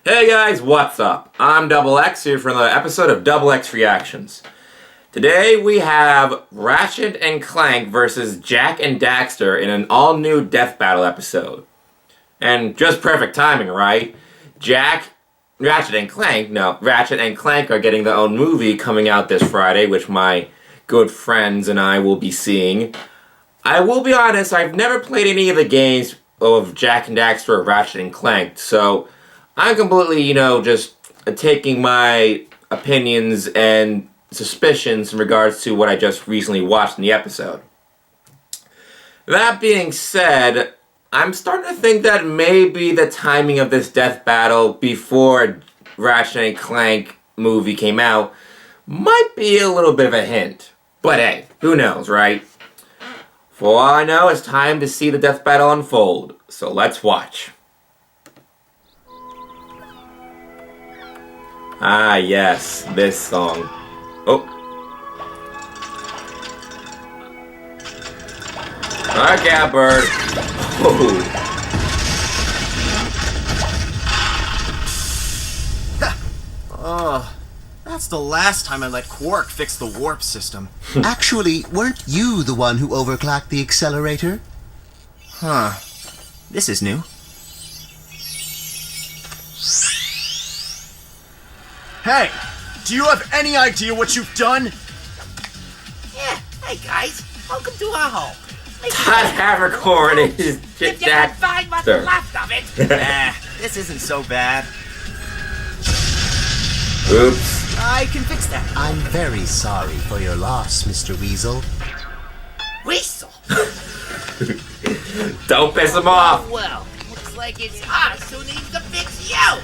Hey guys, what's up? I'm DoubleX here for another episode of DoubleX Reactions. Today we have Ratchet and Clank versus Jak and Daxter in an all-new death battle episode. And just perfect timing, right? Ratchet and Clank are getting their own movie coming out this Friday, which my good friends and I will be seeing. I will be honest, I've never played any of the games of Jak and Daxter or Ratchet and Clank, so I'm completely, just taking my opinions and suspicions in regards to what I just recently watched in the episode. That being said, I'm starting to think that maybe the timing of this death battle before Ratchet and Clank movie came out might be a little bit of a hint. But hey, who knows, right? For all I know, it's time to see the death battle unfold. So let's watch. Ah, yes, this song. Oh. Alright, Catbird. Oh. Oh, that's the last time I let Quark fix the warp system. Actually, weren't you the one who overclocked the accelerator? Huh. This is new. Hey! Do you have any idea what you've done? Yeah, hey guys, welcome to our home. Todd Havercorn is If you can find what's left of it. This isn't so bad. Oops. I can fix that. I'm very sorry for your loss, Mr. Weasel. Weasel? Don't piss him off. Well, looks like it's us who needs to fix you.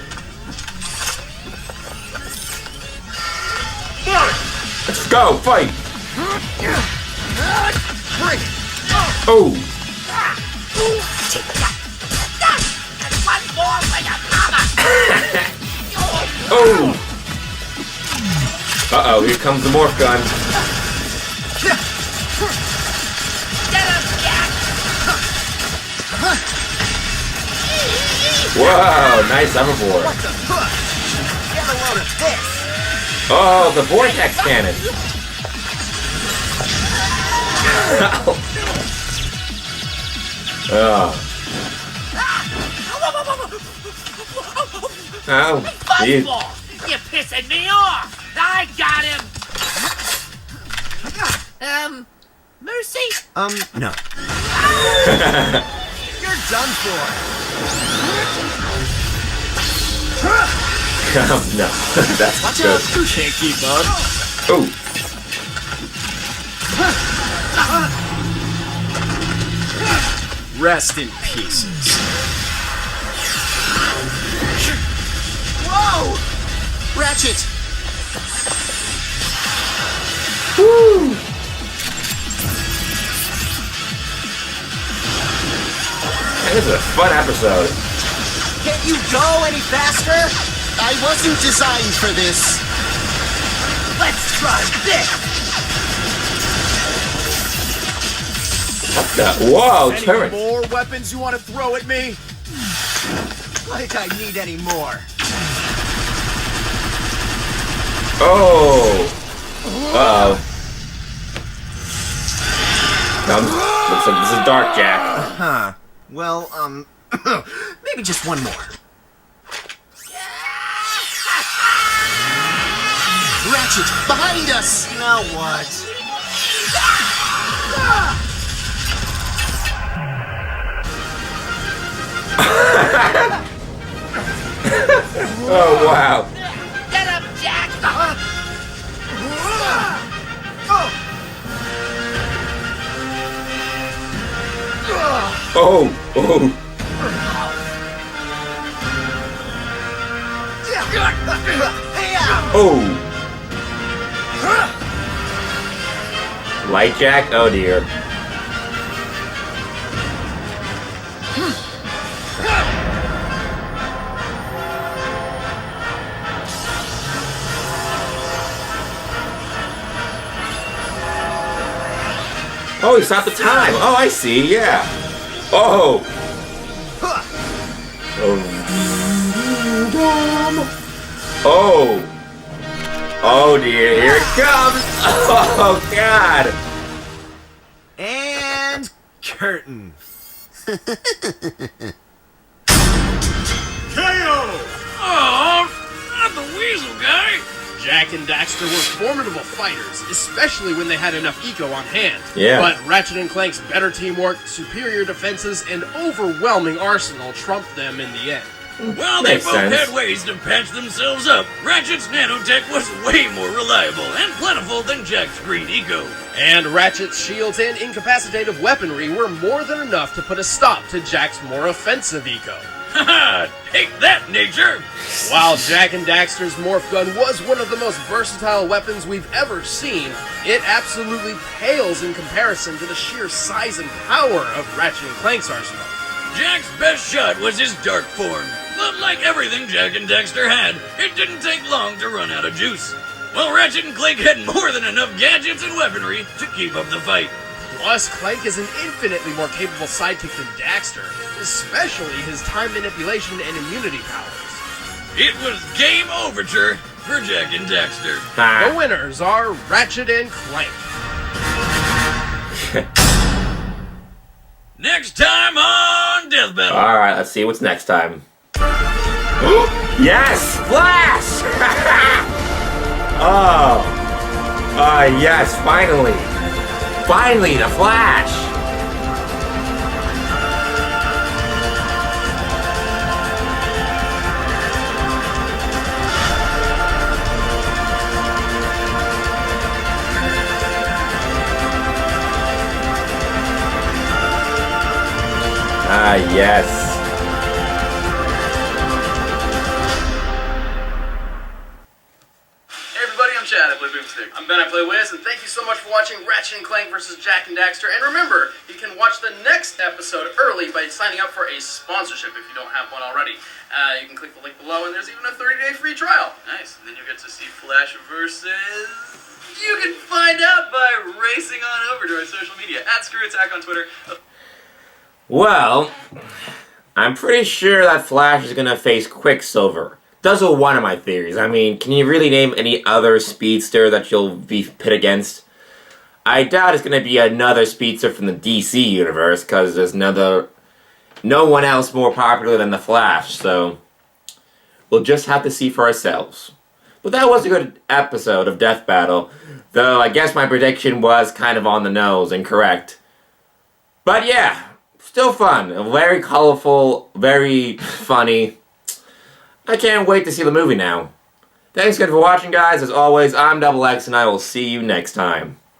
Let's go, fight! Bring it! Oh! And one more for your mama. Oh! Uh-oh, here comes the morph gun. Get him, Jak! Whoa, nice hoverboard. What the fuck? Get a load of this! Oh, the vortex cannon. Oh. Oh, geez. Fuzzball! You're pissing me off! I got him! Mercy? No. You're done for. No, that's Watch good. out! You can't keep up. Oh. Rest in pieces. Whoa! Ratchet! Woo! Man, this is a fun episode. Can't you go any faster? I wasn't designed for this. Let's try this! What the? Whoa, Any turret. more weapons you want to throw at me? Like I need any more. Oh. Uh-oh. Looks like this is Dark Jak. Huh. Well, maybe just one more. Ratchet, behind us! Now what? Oh, wow. Get him, Jak! Oh, oh. Oh. Light Jak? Oh dear. Oh, he stopped the time. Oh, I see. Yeah. Oh. Oh. Oh dear. Here it comes. Oh God. And curtain. KO! Oh, not the weasel guy! Jak and Daxter were formidable fighters, especially when they had enough eco on hand. Yeah. But Ratchet and Clank's better teamwork, superior defenses, and overwhelming arsenal trumped them in the end. Well, they Makes both sense. had ways to patch themselves up. Ratchet's nanotech was way more reliable and plentiful than Jak's green eco. And Ratchet's shields and incapacitative weaponry were more than enough to put a stop to Jak's more offensive eco. Haha, take that, nature! While Jak and Daxter's morph gun was one of the most versatile weapons we've ever seen, it absolutely pales in comparison to the sheer size and power of Ratchet and Clank's arsenal. Jak's best shot was his dark form. But like everything Jak and Daxter had, it didn't take long to run out of juice. Well, Ratchet and Clank had more than enough gadgets and weaponry to keep up the fight. Plus, Clank is an infinitely more capable sidekick than Daxter, especially his time manipulation and immunity powers. It was game overture for Jak and Daxter. The winners are Ratchet and Clank. Next time on Death Battle. Alright, let's see what's next time. Yes! Flash! Oh. Yes, finally. Finally, the Flash! Yes. Hey everybody, I'm Chad, I play Boomstick. I'm Ben, I play Wiz, and thank you so much for watching Ratchet and Clank vs. Jak and Daxter. And remember, you can watch the next episode early by signing up for a sponsorship if you don't have one already. You can click the link below, and there's even a 30-day free trial. Nice, and then you get to see Flash versus... You can find out by racing on over to our social media, @ScrewAttack on Twitter. Well, I'm pretty sure that Flash is gonna face Quicksilver. Those are one of my theories. I mean, can you really name any other speedster that you'll be pit against? I doubt it's gonna be another speedster from the DC universe, because there's no one else more popular than the Flash, so we'll just have to see for ourselves. But that was a good episode of Death Battle, though I guess my prediction was kind of on the nose and correct. But yeah, still fun, very colorful, very funny. I can't wait to see the movie now. Thanks again for watching, guys. As always, I'm DoubleX, and I will see you next time.